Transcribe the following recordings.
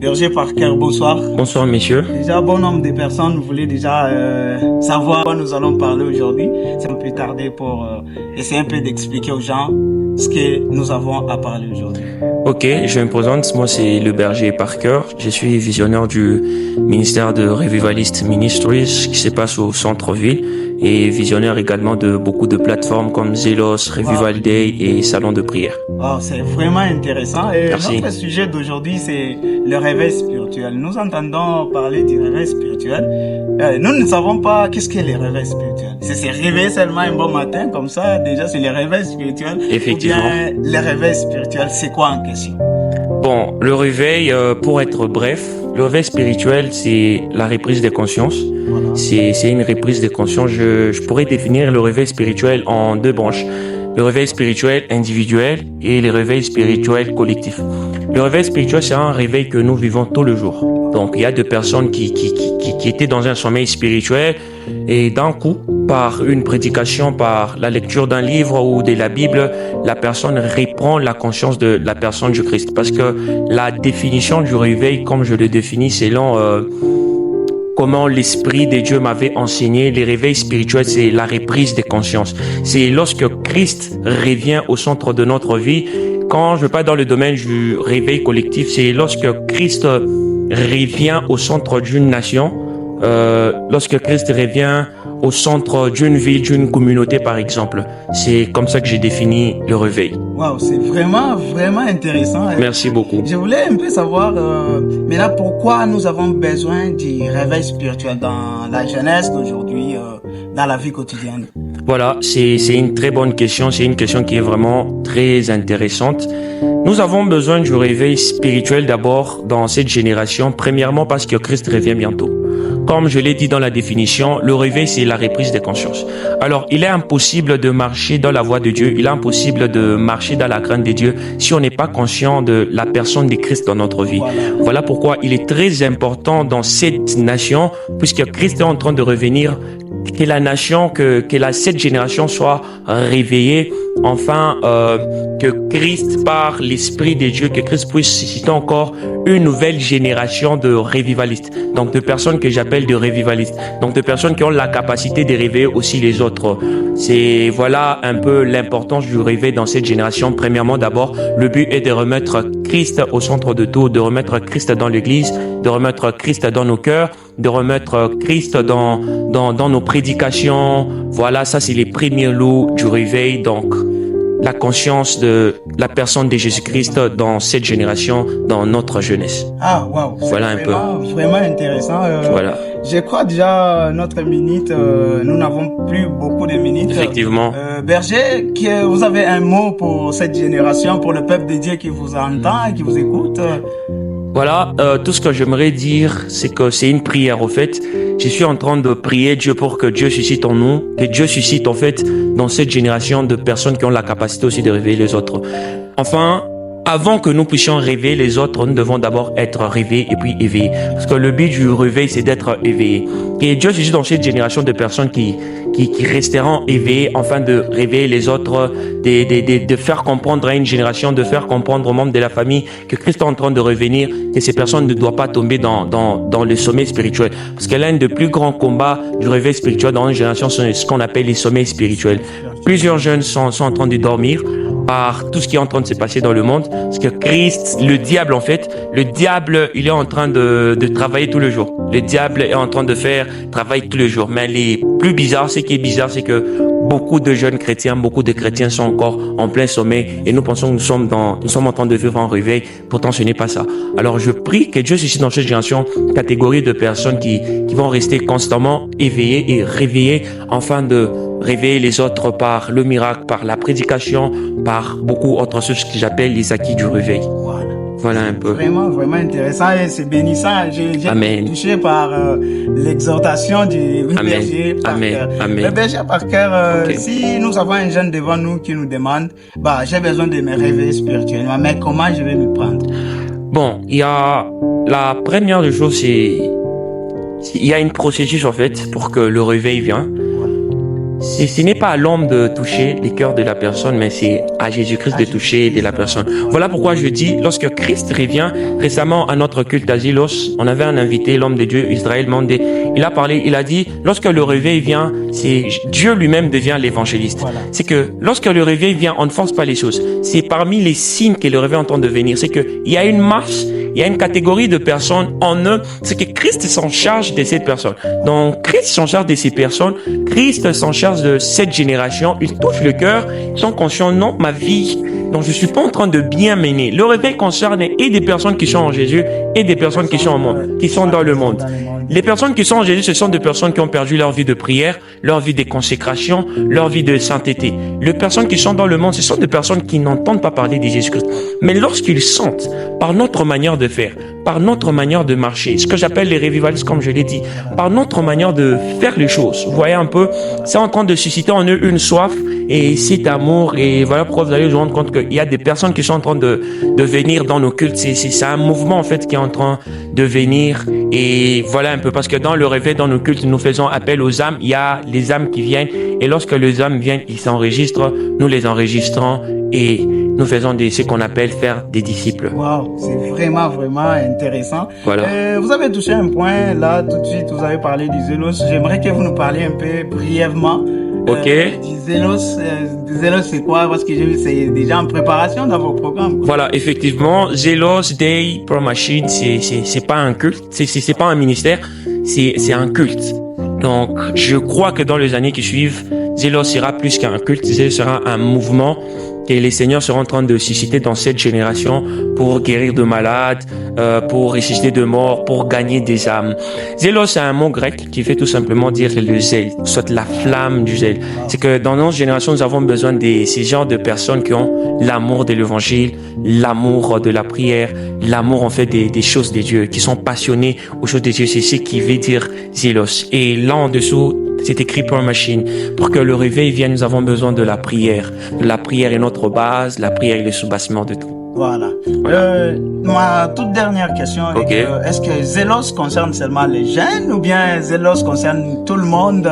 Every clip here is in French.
Berger Parker, bonsoir. Bonsoir, messieurs. Déjà, bon nombre de personnes voulaient déjà savoir quoi nous allons parler aujourd'hui. C'est un peu tardé pour essayer un peu d'expliquer aux gens ce que nous avons à parler aujourd'hui. Ok, je me présente. Moi, c'est le Berger Parker. Je suis visionnaire du ministère de Revivalist Ministries qui se passe au centre-ville et visionnaire également de beaucoup de plateformes comme Zelos, Revival Day et Salon de prière. Oh, c'est vraiment intéressant. Et Merci. notre sujet d'aujourd'hui, c'est le réveil spirituel. Nous entendons parler du réveil spirituel. Nous ne savons pas qu'est-ce qu'est le réveil spirituel. C'est se réveiller seulement un bon matin comme ça. Déjà, c'est le réveil spirituel. Effectivement. Ou bien, le réveil spirituel, c'est quoi en question? Bon, le réveil, pour être bref, le réveil spirituel, c'est la reprise de conscience. Voilà. C'est une reprise de conscience. Je pourrais définir le réveil spirituel en deux branches. Le réveil spirituel individuel et le réveil spirituel collectif. Le réveil spirituel, c'est un réveil que nous vivons tous les jours. Donc, il y a des personnes qui étaient dans un sommeil spirituel et d'un coup, par une prédication, par la lecture d'un livre ou de la Bible, la personne reprend la conscience de la personne du Christ. Parce que la définition du réveil, comme je le définis selon comment l'Esprit de Dieu m'avait enseigné, les réveils spirituels, c'est la reprise de conscience. C'est lorsque Christ revient au centre de notre vie. Quand je parle dans le domaine du réveil collectif, c'est lorsque Christ revient au centre d'une nation, lorsque Christ revient au centre d'une ville, d'une communauté par exemple. C'est comme ça que j'ai défini le réveil. Waouh, c'est vraiment intéressant. Merci beaucoup. Je voulais un peu savoir maintenant pourquoi nous avons besoin du réveil spirituel dans la jeunesse d'aujourd'hui, dans la vie quotidienne. Voilà, c'est une très bonne question. C'est une question qui est vraiment très intéressante. Nous avons besoin du réveil spirituel d'abord dans cette génération. Premièrement parce que Christ revient bientôt. Comme je l'ai dit dans la définition, le réveil, c'est la reprise de conscience. Alors, il est impossible de marcher dans la voie de Dieu, il est impossible de marcher dans la crainte de Dieu si on n'est pas conscient de la personne de Christ dans notre vie. Voilà pourquoi il est très important dans cette nation, puisque Christ est en train de revenir, que la nation, que cette génération soit réveillée, enfin, que Christ, par l'Esprit de Dieu, que Christ puisse susciter encore une nouvelle génération de revivalistes. Donc, de personnes que j'appelle de revivalistes. Donc, de personnes qui ont la capacité de réveiller aussi les autres. C'est, voilà un peu l'importance du réveil dans cette génération. Premièrement, d'abord, le but est de remettre Christ au centre de tout, de remettre Christ dans l'église, de remettre Christ dans nos cœurs, de remettre Christ dans nos prédications. Voilà, ça c'est les premiers lots du réveil. Donc, la conscience de la personne de Jésus-Christ dans cette génération, dans notre jeunesse. Ah, waouh. Voilà un peu. Vraiment intéressant. Voilà. Je crois déjà notre minute, nous n'avons plus beaucoup de minutes. Effectivement. Berger, vous avez un mot pour cette génération, pour le peuple de Dieu qui vous entend et qui vous écoute? Voilà, tout ce que j'aimerais dire, c'est que c'est une prière, au fait. Je suis en train de prier Dieu pour que Dieu suscite en nous, que Dieu suscite, en fait, dans cette génération de personnes qui ont la capacité aussi de réveiller les autres. Enfin, avant que nous puissions réveiller les autres, nous devons d'abord être réveillés et puis éveillés. Parce que le but du réveil, c'est d'être éveillé. Et Dieu suscite dans cette génération de personnes qui resteront éveillées, afin de réveiller les autres, de faire comprendre à une génération, de faire comprendre aux membres de la famille que Christ est en train de revenir, que ces personnes ne doivent pas tomber dans le sommeil spirituel. Parce que l'un des plus grands combats du réveil spirituel dans une génération, c'est ce qu'on appelle les sommeils spirituels. Plusieurs jeunes sont en train de dormir par tout ce qui est en train de se passer dans le monde. Parce que Christ, le diable en fait, il est en train de travailler tous les jours. Le diable est en train de faire travail tous les jours. Mais les plus bizarres, ce qui est bizarre, c'est que beaucoup de jeunes chrétiens, beaucoup de chrétiens sont encore en plein sommeil et nous pensons que nous sommes en train de vivre un réveil. Pourtant, ce n'est pas ça. Alors, je prie que Dieu suscite dans cette génération une catégorie de personnes qui vont rester constamment éveillées et réveillées afin de réveiller les autres par le miracle, par la prédication, par beaucoup d'autres choses que j'appelle les acquis du réveil. Voilà un peu. Vraiment intéressant et c'est bénissant. J'ai été touché par l'exhortation du berger Parker. Le berger Parker, okay. Si nous avons un jeune devant nous qui nous demande, j'ai besoin de me réveiller spirituellement, mais comment je vais me prendre? Bon, il y a la première des choses, il y a une processus en fait pour que le réveil vienne. ce n'est pas à l'homme de toucher les cœurs de la personne, mais c'est à Jésus-Christ de toucher de la personne. Voilà pourquoi je dis, lorsque Christ revient, récemment à notre culte à Zélos, on avait un invité, l'homme de Dieu, Israël Mandé. Il a parlé, il a dit, lorsque le réveil vient, c'est Dieu lui-même devient l'évangéliste. Voilà. C'est que lorsque le réveil vient, on ne force pas les choses. C'est parmi les signes que le réveil entend devenir. C'est que il y a une marche, il y a une catégorie de personnes en eux. C'est que Christ s'en charge de cette personne. Donc, Christ s'en charge de ces personnes. Christ s'en charge de cette génération. Il touche le cœur. Ils sont conscients, non, ma vie, donc je suis pas en train de bien mener. Le réveil concerne et des personnes qui sont en Jésus et des personnes qui sont au monde, qui sont dans le monde. Les personnes qui sont en Jésus, ce sont des personnes qui ont perdu leur vie de prière, leur vie de consécration, leur vie de sainteté. Les personnes qui sont dans le monde, ce sont des personnes qui n'entendent pas parler de Jésus-Christ. Mais lorsqu'ils sentent, par notre manière de faire, par notre manière de marcher, ce que j'appelle les revivalistes, comme je l'ai dit, par notre manière de faire les choses, vous voyez un peu, c'est en train de susciter en eux une soif et cet amour. Et voilà pourquoi vous allez vous rendre compte qu'il y a des personnes qui sont en train de venir dans nos cultes. C'est un mouvement en fait qui est en train de venir. Et voilà un peu, parce que dans le réveil, dans nos cultes, nous faisons appel aux âmes. Il y a les âmes qui viennent, et lorsque les âmes viennent, ils s'enregistrent, nous les enregistrons et nous faisons ce qu'on appelle faire des disciples. Wow, c'est vraiment intéressant. Voilà. Vous avez touché un point là tout de suite, vous avez parlé du Zélos. J'aimerais que vous nous parliez un peu brièvement. Ok. Du Zélos, c'est quoi? Parce que j'ai vu c'est déjà en préparation dans vos programmes. Voilà, effectivement, Zélos Day Pro Machine, c'est pas un culte, c'est pas un ministère, c'est un culte. Donc, je crois que dans les années qui suivent, Zélos sera plus qu'un culte, Zélos sera un mouvement que les seigneurs seront en train de susciter dans cette génération pour guérir de malades, pour ressusciter de morts, pour gagner des âmes. Zélos, c'est un mot grec qui fait tout simplement dire le zèle, soit la flamme du zèle. C'est que dans notre génération, nous avons besoin de ces genres de personnes qui ont l'amour de l'évangile, l'amour de la prière, l'amour en fait des choses de Dieu, qui sont passionnés aux choses de Dieu. C'est ce qui veut dire Zélos. Et là en dessous, c'est écrit Pro Machine. Pour que le réveil vienne, nous avons besoin de la prière. La prière est notre base, la prière est le soubassement de tout. Voilà. Ma toute dernière question est est-ce que Zélos concerne seulement les jeunes ou bien Zélos concerne tout le monde,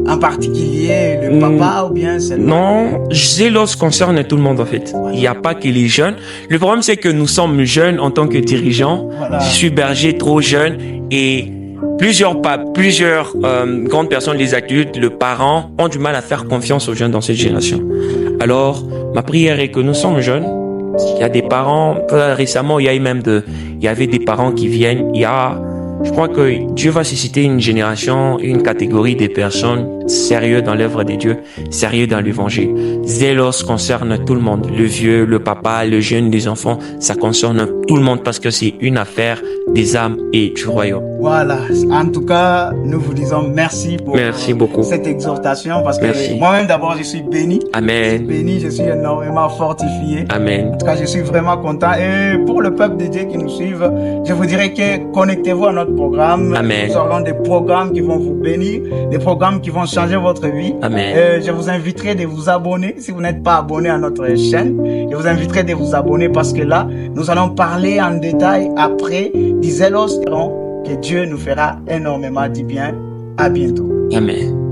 en particulier le papa ou bien seulement... Non, Zélos concerne tout le monde en fait. Voilà. Il n'y a pas que les jeunes. Le problème c'est que nous sommes jeunes en tant que dirigeants. Voilà. Je suis berger trop jeune et plusieurs grandes personnes, les adultes, les parents, ont du mal à faire confiance aux jeunes dans cette génération. Alors, ma prière est que nous sommes jeunes. Il y a des parents, récemment, il y avait des parents qui viennent, je crois que Dieu va susciter une génération, une catégorie de personnes sérieuses dans l'œuvre de Dieu, sérieux dans l'évangile. Zélos concerne tout le monde, le vieux, le papa, le jeune, les enfants, ça concerne tout le monde parce que c'est une affaire des âmes et du royaume. Voilà. En tout cas, nous vous disons merci pour beaucoup. Cette exhortation parce que moi-même d'abord je suis béni. Amen. Je suis énormément fortifié. Amen. En tout cas, je suis vraiment content. Et pour le peuple de Dieu qui nous suivent, je vous dirais que connectez-vous à notre programme. Amen. Nous aurons des programmes qui vont vous bénir, des programmes qui vont changer votre vie. Amen. Je vous inviterai de vous abonner si vous n'êtes pas abonné à notre chaîne. Je vous inviterai de vous abonner parce que là, nous allons parler en détail après du Zélos, que Dieu nous fera énormément du bien. À bientôt. Amen.